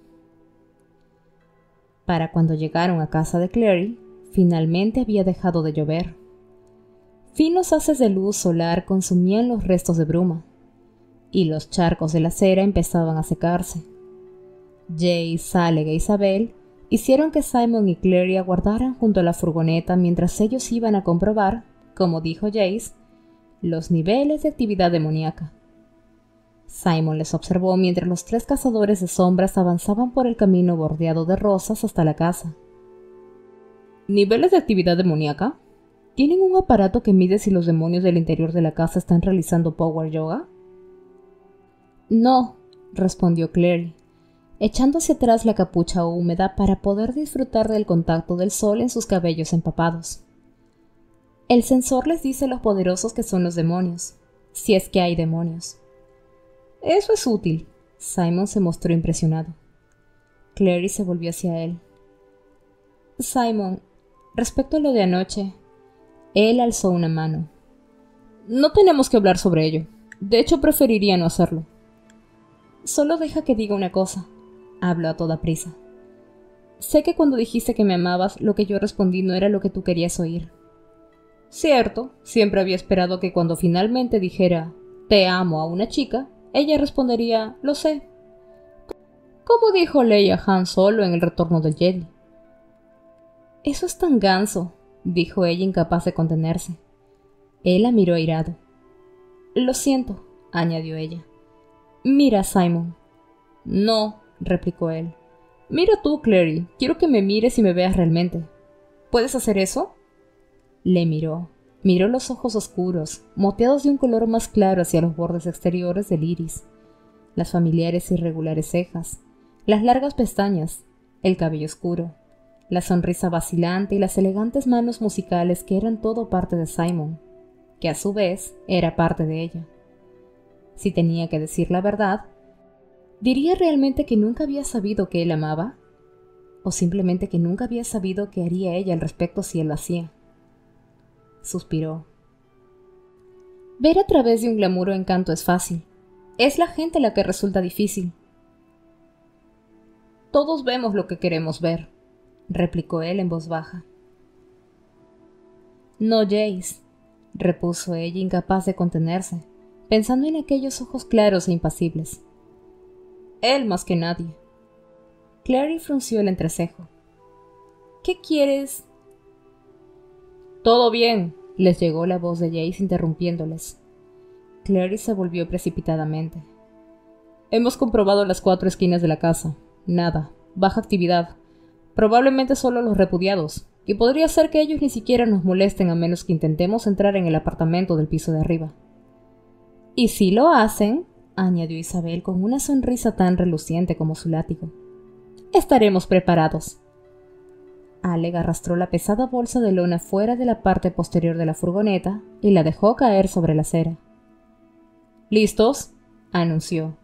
Para cuando llegaron a casa de Clary, finalmente había dejado de llover. Finos haces de luz solar consumían los restos de bruma, y los charcos de la acera empezaban a secarse. Jay, Saleg e Isabel hicieron que Simon y Clary aguardaran junto a la furgoneta mientras ellos iban a comprobar, como dijo Jace, los niveles de actividad demoníaca. Simon les observó mientras los tres cazadores de sombras avanzaban por el camino bordeado de rosas hasta la casa. ¿Niveles de actividad demoníaca? ¿Tienen un aparato que mide si los demonios del interior de la casa están realizando power yoga? No, respondió Clary, echando hacia atrás la capucha húmeda para poder disfrutar del contacto del sol en sus cabellos empapados. El sensor les dice los poderosos que son los demonios, si es que hay demonios. Eso es útil. Simon se mostró impresionado. Clary se volvió hacia él. Simon, respecto a lo de anoche, él alzó una mano. No tenemos que hablar sobre ello. De hecho, preferiría no hacerlo. Solo deja que diga una cosa. Habló a toda prisa. Sé que cuando dijiste que me amabas, lo que yo respondí no era lo que tú querías oír. Cierto, siempre había esperado que cuando finalmente dijera «te amo» a una chica, ella respondería «lo sé». Como dijo Leia a Han Solo en El Retorno del Jedi. Eso es tan ganso, dijo ella incapaz de contenerse. Él la miró airado. Lo siento, añadió ella. Mira, Simon. No, replicó él. Mira tú, Clary. Quiero que me mires y me veas realmente. ¿Puedes hacer eso? Le miró. Miró los ojos oscuros, moteados de un color más claro hacia los bordes exteriores del iris, las familiares irregulares cejas, las largas pestañas, el cabello oscuro, la sonrisa vacilante y las elegantes manos musicales que eran todo parte de Simon, que a su vez era parte de ella. Si tenía que decir la verdad, ¿diría realmente que nunca había sabido que él amaba? ¿O simplemente que nunca había sabido qué haría ella al respecto si él lo hacía? Suspiró. Ver a través de un glamour o encanto es fácil. Es la gente la que resulta difícil. Todos vemos lo que queremos ver, replicó él en voz baja. No, Jace, repuso ella incapaz de contenerse, pensando en aquellos ojos claros e impasibles. Él más que nadie. Clary frunció el entrecejo. ¿Qué quieres? Todo bien, les llegó la voz de Jace interrumpiéndoles. Clary se volvió precipitadamente. Hemos comprobado las 4 esquinas de la casa. Nada. Baja actividad. Probablemente solo los repudiados. Y podría ser que ellos ni siquiera nos molesten a menos que intentemos entrar en el apartamento del piso de arriba. Y si lo hacen, añadió Isabel con una sonrisa tan reluciente como su látigo, estaremos preparados. Alec arrastró la pesada bolsa de lona fuera de la parte posterior de la furgoneta y la dejó caer sobre la acera. ¿Listos?, anunció.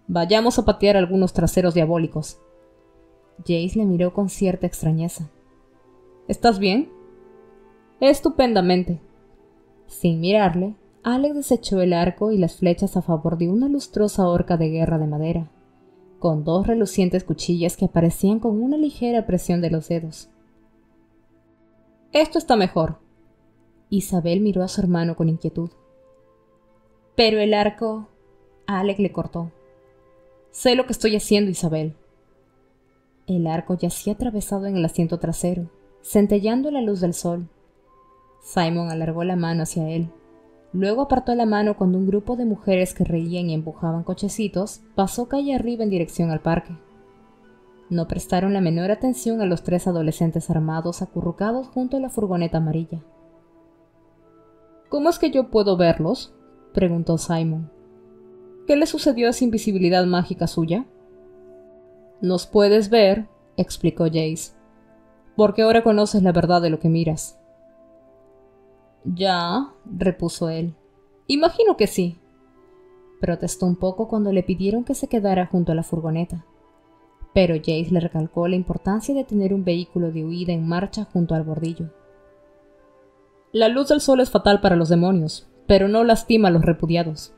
Vayamos a patear algunos traseros diabólicos. Jace le miró con cierta extrañeza. ¿Estás bien? Estupendamente. Sin mirarle, Alec desechó el arco y las flechas a favor de una lustrosa horca de guerra de madera, con 2 relucientes cuchillas que aparecían con una ligera presión de los dedos. Esto está mejor. Isabel miró a su hermano con inquietud. Pero el arco... Alec le cortó. Sé lo que estoy haciendo, Isabel. El arco yacía atravesado en el asiento trasero, centelleando la luz del sol. Simon alargó la mano hacia él. Luego apartó la mano cuando un grupo de mujeres que reían y empujaban cochecitos pasó calle arriba en dirección al parque. No prestaron la menor atención a los 3 adolescentes armados acurrucados junto a la furgoneta amarilla. ¿Cómo es que yo puedo verlos?, preguntó Simon. ¿Qué le sucedió a esa invisibilidad mágica suya? Nos puedes ver, explicó Jace, porque ahora conoces la verdad de lo que miras. Ya, repuso él. Imagino que sí. Protestó un poco cuando le pidieron que se quedara junto a la furgoneta, pero Jace le recalcó la importancia de tener un vehículo de huida en marcha junto al bordillo. La luz del sol es fatal para los demonios, pero no lastima a los repudiados.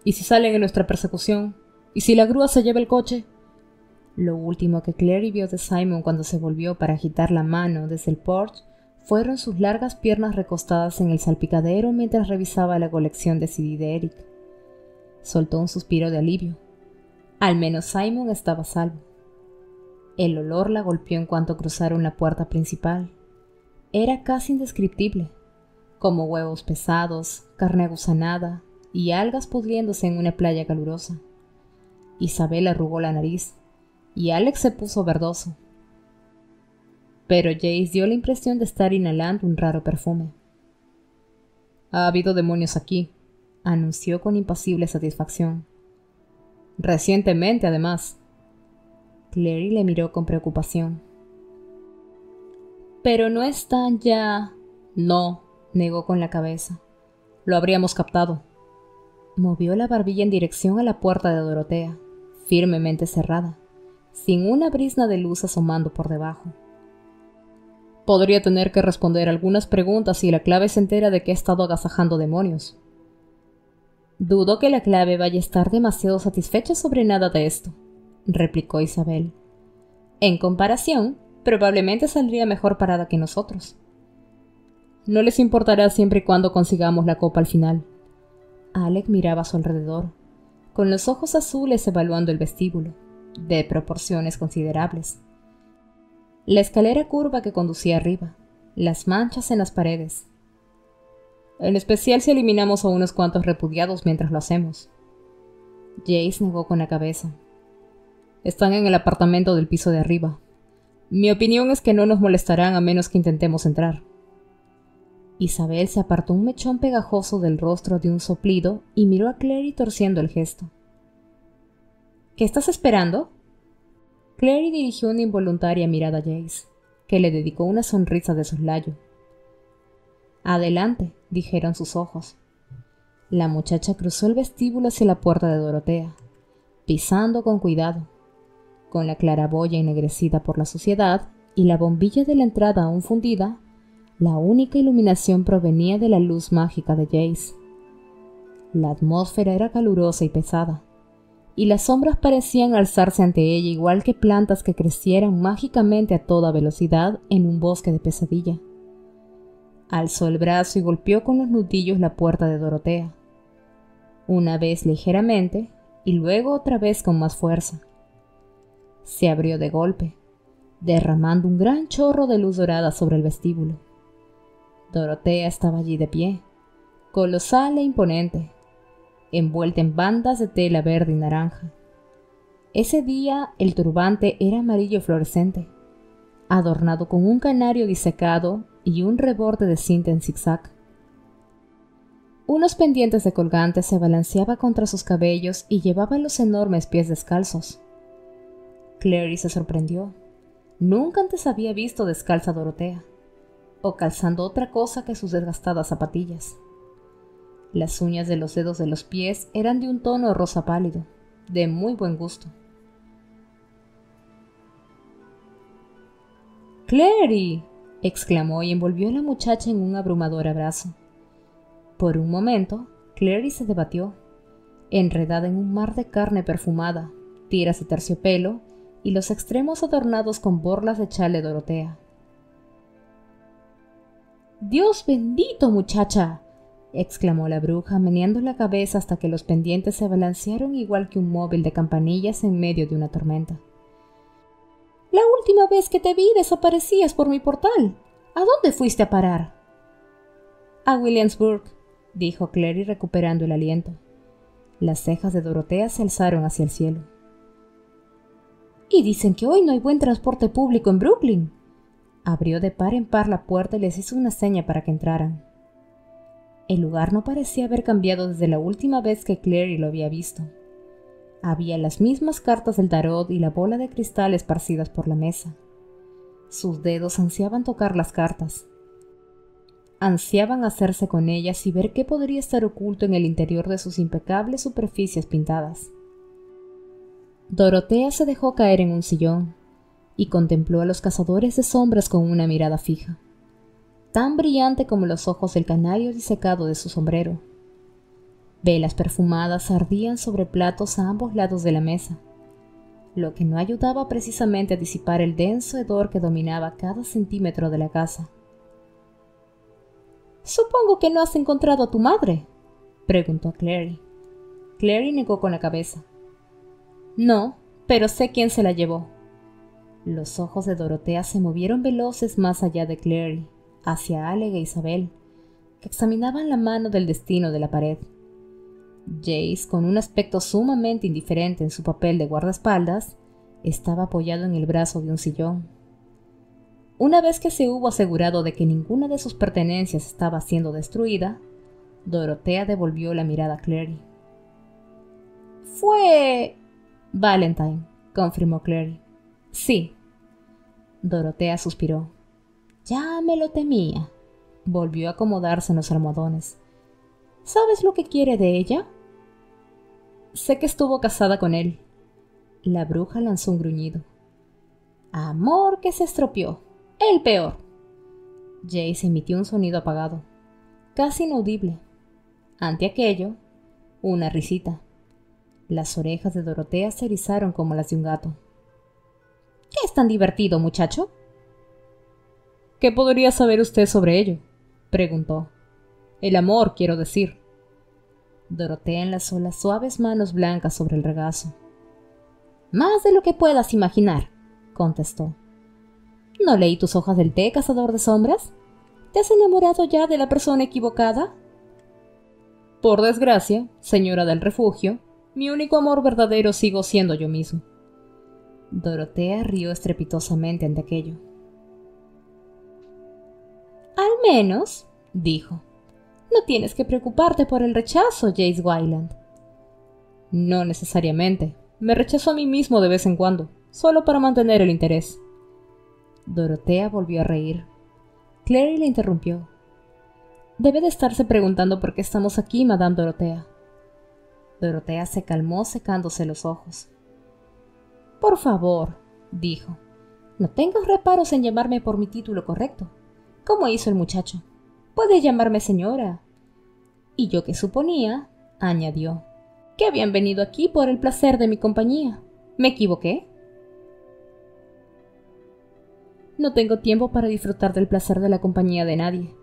¿Y si salen en nuestra persecución? ¿Y si la grúa se lleva el coche? Lo último que Clary vio de Simon cuando se volvió para agitar la mano desde el porche fueron sus largas piernas recostadas en el salpicadero mientras revisaba la colección de CD de Eric. Soltó un suspiro de alivio. Al menos Simon estaba a salvo. El olor la golpeó en cuanto cruzaron la puerta principal. Era casi indescriptible, como huevos pesados, carne aguzanada y algas pudriéndose en una playa calurosa. Isabel arrugó la nariz, y Alex se puso verdoso. Pero Jace dio la impresión de estar inhalando un raro perfume. «Ha habido demonios aquí», anunció con impasible satisfacción. «Recientemente, además». Clary le miró con preocupación. «Pero no están ya...» «No», negó con la cabeza. «Lo habríamos captado». Movió la barbilla en dirección a la puerta de Dorotea, firmemente cerrada, sin una brizna de luz asomando por debajo. «Podría tener que responder algunas preguntas si la clave se entera de que he estado agasajando demonios». «Dudo que la clave vaya a estar demasiado satisfecha sobre nada de esto», replicó Isabel. «En comparación, probablemente saldría mejor parada que nosotros». «No les importará siempre y cuando consigamos la copa al final». Alec miraba a su alrededor, con los ojos azules evaluando el vestíbulo, de proporciones considerables. La escalera curva que conducía arriba, las manchas en las paredes. En especial si eliminamos a unos cuantos repudiados mientras lo hacemos. Jace negó con la cabeza. Están en el apartamento del piso de arriba. Mi opinión es que no nos molestarán a menos que intentemos entrar. Isabel se apartó un mechón pegajoso del rostro de un soplido y miró a Clary torciendo el gesto. ¿Qué estás esperando? Clary dirigió una involuntaria mirada a Jace, que le dedicó una sonrisa de soslayo. Adelante, dijeron sus ojos. La muchacha cruzó el vestíbulo hacia la puerta de Dorotea, pisando con cuidado, con la claraboya ennegrecida por la suciedad y la bombilla de la entrada aún fundida. La única iluminación provenía de la luz mágica de Jace. La atmósfera era calurosa y pesada, y las sombras parecían alzarse ante ella igual que plantas que crecieran mágicamente a toda velocidad en un bosque de pesadilla. Alzó el brazo y golpeó con los nudillos la puerta de Dorotea, una vez ligeramente y luego otra vez con más fuerza. Se abrió de golpe, derramando un gran chorro de luz dorada sobre el vestíbulo. Dorotea estaba allí de pie, colosal e imponente, envuelta en bandas de tela verde y naranja. Ese día el turbante era amarillo fluorescente, adornado con un canario disecado y un reborde de cinta en zigzag. Unos pendientes de colgantes se balanceaban contra sus cabellos y llevaban los enormes pies descalzos. Clary se sorprendió. Nunca antes había visto descalza a Dorotea, o calzando otra cosa que sus desgastadas zapatillas. Las uñas de los dedos de los pies eran de un tono rosa pálido, de muy buen gusto. «¡Clary!», exclamó y envolvió a la muchacha en un abrumador abrazo. Por un momento, Clary se debatió, enredada en un mar de carne perfumada, tiras de terciopelo y los extremos adornados con borlas de chal de Dorotea. «¡Dios bendito, muchacha!», exclamó la bruja, meneando la cabeza hasta que los pendientes se balancearon igual que un móvil de campanillas en medio de una tormenta. «La última vez que te vi desaparecías por mi portal. ¿A dónde fuiste a parar?». A Williamsburg, dijo Clary recuperando el aliento. Las cejas de Dorotea se alzaron hacia el cielo. Y dicen que hoy no hay buen transporte público en Brooklyn. Abrió de par en par la puerta y les hizo una seña para que entraran. El lugar no parecía haber cambiado desde la última vez que Clary lo había visto. Había las mismas cartas del tarot y la bola de cristal esparcidas por la mesa. Sus dedos ansiaban tocar las cartas. Ansiaban hacerse con ellas y ver qué podría estar oculto en el interior de sus impecables superficies pintadas. Dorotea se dejó caer en un sillón y contempló a los cazadores de sombras con una mirada fija, tan brillante como los ojos del canario disecado de su sombrero. Velas perfumadas ardían sobre platos a ambos lados de la mesa, lo que no ayudaba precisamente a disipar el denso hedor que dominaba cada centímetro de la casa. «Supongo que no has encontrado a tu madre», preguntó Clary. Clary negó con la cabeza. «No, pero sé quién se la llevó». Los ojos de Dorotea se movieron veloces más allá de Clary, hacia Alec e Isabel, que examinaban la mano del destino de la pared. Jace, con un aspecto sumamente indiferente en su papel de guardaespaldas, estaba apoyado en el brazo de un sillón. Una vez que se hubo asegurado de que ninguna de sus pertenencias estaba siendo destruida, Dorotea devolvió la mirada a Clary. «Fue Valentine», confirmó Clary. «Sí». Dorotea suspiró. «Ya me lo temía». Volvió a acomodarse en los almohadones. «¿Sabes lo que quiere de ella?» «Sé que estuvo casada con él». La bruja lanzó un gruñido. «Amor que se estropeó. El peor». Jace emitió un sonido apagado, casi inaudible. Ante aquello, una risita. Las orejas de Dorotea se erizaron como las de un gato. «¿Qué es tan divertido, muchacho?» «¿Qué podría saber usted sobre ello?», preguntó. «El amor, quiero decir». Dorotea enlazó las suaves manos blancas sobre el regazo. «Más de lo que puedas imaginar», contestó. «¿No leí tus hojas del té, cazador de sombras? ¿Te has enamorado ya de la persona equivocada?» «Por desgracia, señora del refugio, mi único amor verdadero sigo siendo yo mismo». Dorotea rió estrepitosamente ante aquello. «Al menos», dijo, «no tienes que preocuparte por el rechazo, Jace Wayland». «No necesariamente. Me rechazo a mí mismo de vez en cuando, solo para mantener el interés». Dorotea volvió a reír. Clary le interrumpió. «Debe de estarse preguntando por qué estamos aquí, Madame Dorotea». Dorotea se calmó secándose los ojos. «Por favor», dijo, «no tengas reparos en llamarme por mi título correcto, como hizo el muchacho. Puede llamarme señora». «Y yo que suponía», añadió, «que habían venido aquí por el placer de mi compañía. ¿Me equivoqué?» «No tengo tiempo para disfrutar del placer de la compañía de nadie.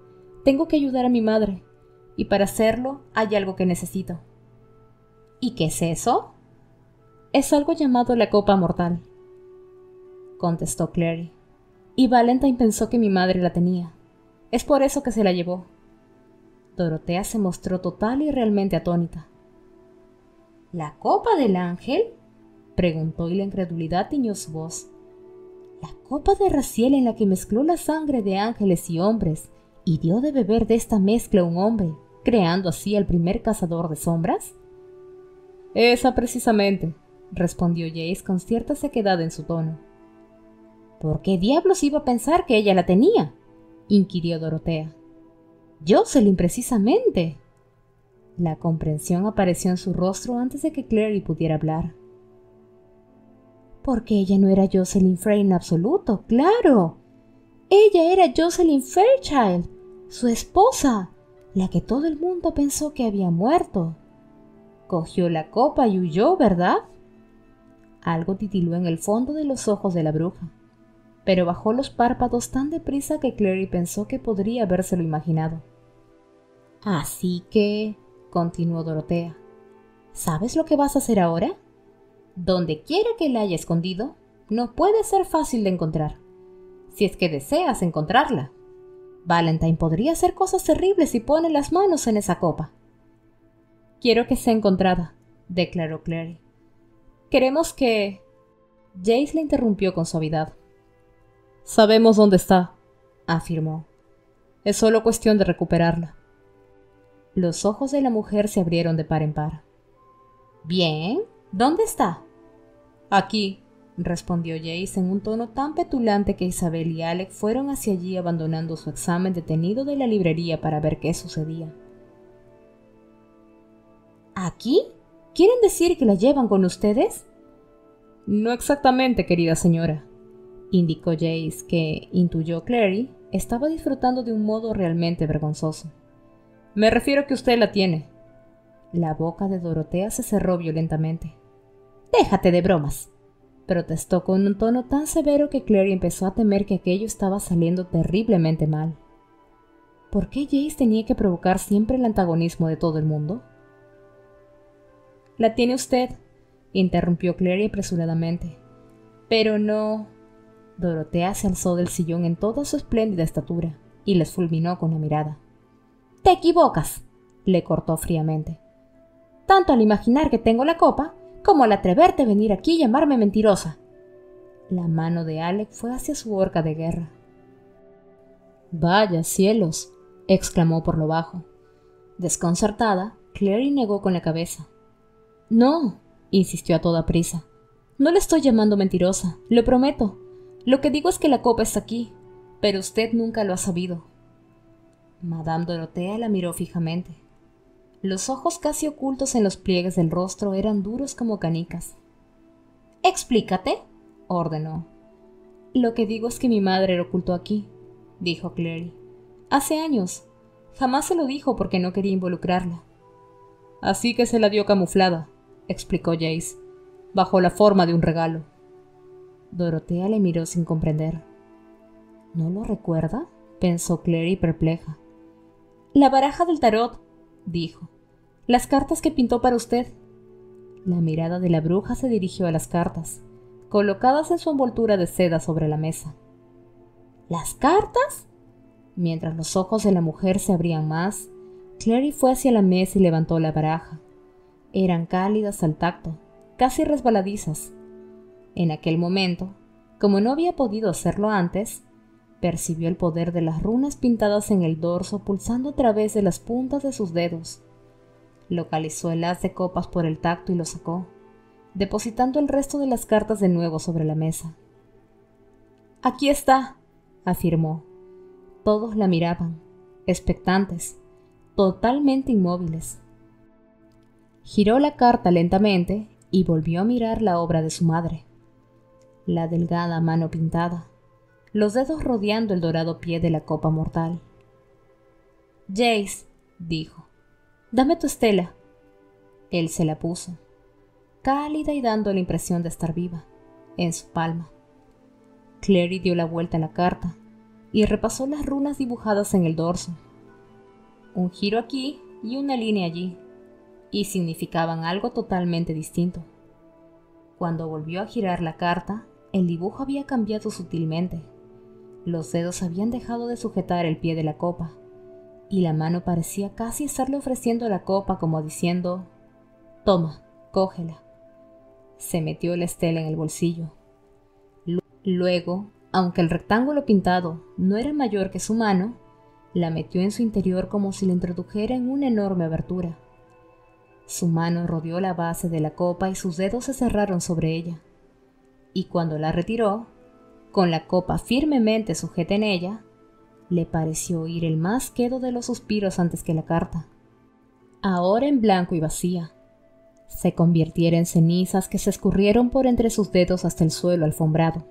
Tengo que ayudar a mi madre, y para hacerlo hay algo que necesito». «¿Y qué es eso?» «Es algo llamado la copa mortal», contestó Clary. «Y Valentine pensó que mi madre la tenía. Es por eso que se la llevó». Dorotea se mostró total y realmente atónita. «¿La copa del ángel?», preguntó, y la incredulidad tiñó su voz. «¿La copa de Raziel en la que mezcló la sangre de ángeles y hombres y dio de beber de esta mezcla a un hombre, creando así al primer cazador de sombras?» «Esa precisamente», respondió Jace con cierta sequedad en su tono. «¿Por qué diablos iba a pensar que ella la tenía?», inquirió Dorotea. «Jocelyn, precisamente». La comprensión apareció en su rostro antes de que Clary pudiera hablar. «Porque ella no era Jocelyn Frey en absoluto, claro. Ella era Jocelyn Fairchild, su esposa, la que todo el mundo pensó que había muerto. Cogió la copa y huyó, ¿verdad?» Algo titiló en el fondo de los ojos de la bruja, pero bajó los párpados tan deprisa que Clary pensó que podría habérselo imaginado. «Así que», continuó Dorotea, «¿sabes lo que vas a hacer ahora? Donde quiera que la haya escondido, no puede ser fácil de encontrar, si es que deseas encontrarla. Valentine podría hacer cosas terribles si pone las manos en esa copa. Quiero que sea encontrada, declaró Clary. Queremos que... Jace la interrumpió con suavidad. Sabemos dónde está, afirmó. Es solo cuestión de recuperarla. Los ojos de la mujer se abrieron de par en par. Bien, ¿dónde está? Aquí, respondió Jace en un tono tan petulante que Isabel y Alec fueron hacia allí abandonando su examen detenido de la librería para ver qué sucedía. ¿Aquí? ¿Quieren decir que la llevan con ustedes? No exactamente, querida señora, indicó Jace, que, intuyó Clary, estaba disfrutando de un modo realmente vergonzoso. Me refiero a que usted la tiene. La boca de Dorotea se cerró violentamente. Déjate de bromas, protestó con un tono tan severo que Clary empezó a temer que aquello estaba saliendo terriblemente mal. ¿Por qué Jace tenía que provocar siempre el antagonismo de todo el mundo? La tiene usted, interrumpió Clary apresuradamente. Pero no... Dorotea se alzó del sillón en toda su espléndida estatura y les fulminó con la mirada. «Te equivocas», le cortó fríamente. «Tanto al imaginar que tengo la copa, como al atreverte a venir aquí y llamarme mentirosa». La mano de Alec fue hacia su horca de guerra. «Vaya cielos», exclamó por lo bajo. Desconcertada, Clary negó con la cabeza. «No», insistió a toda prisa. «No le estoy llamando mentirosa, lo prometo. Lo que digo es que la copa está aquí, pero usted nunca lo ha sabido». Madame Dorotea la miró fijamente. Los ojos casi ocultos en los pliegues del rostro eran duros como canicas. «Explícate», ordenó. «Lo que digo es que mi madre lo ocultó aquí», dijo Clary. «Hace años. Jamás se lo dijo porque no quería involucrarla». «Así que se la dio camuflada», explicó Jace, «bajo la forma de un regalo». Dorotea le miró sin comprender. «¿No lo recuerda?», pensó Clary perpleja. «La baraja del tarot», dijo. «Las cartas que pintó para usted». La mirada de la bruja se dirigió a las cartas, colocadas en su envoltura de seda sobre la mesa. ¿Las cartas? Mientras los ojos de la mujer se abrían más, Clary fue hacia la mesa y levantó la baraja. Eran cálidas al tacto, casi resbaladizas. En aquel momento, como no había podido hacerlo antes, percibió el poder de las runas pintadas en el dorso pulsando a través de las puntas de sus dedos. Localizó el haz de copas por el tacto y lo sacó, depositando el resto de las cartas de nuevo sobre la mesa. «Aquí está», afirmó. Todos la miraban, expectantes, totalmente inmóviles. Giró la carta lentamente y volvió a mirar la obra de su madre. La delgada mano pintada, los dedos rodeando el dorado pie de la copa mortal. «Jace», dijo, «dame tu estela». Él se la puso, cálida y dando la impresión de estar viva, en su palma. Clary dio la vuelta a la carta y repasó las runas dibujadas en el dorso. Un giro aquí y una línea allí, y significaban algo totalmente distinto. Cuando volvió a girar la carta, el dibujo había cambiado sutilmente. Los dedos habían dejado de sujetar el pie de la copa, y la mano parecía casi estarle ofreciendo la copa como diciendo: «Toma, cógela». Se metió la estela en el bolsillo. Luego, aunque el rectángulo pintado no era mayor que su mano, la metió en su interior como si la introdujera en una enorme abertura. Su mano rodeó la base de la copa y sus dedos se cerraron sobre ella. Y cuando la retiró, con la copa firmemente sujeta en ella, le pareció oír el más quedo de los suspiros antes que la carta, ahora en blanco y vacía, se convirtiera en cenizas que se escurrieron por entre sus dedos hasta el suelo alfombrado.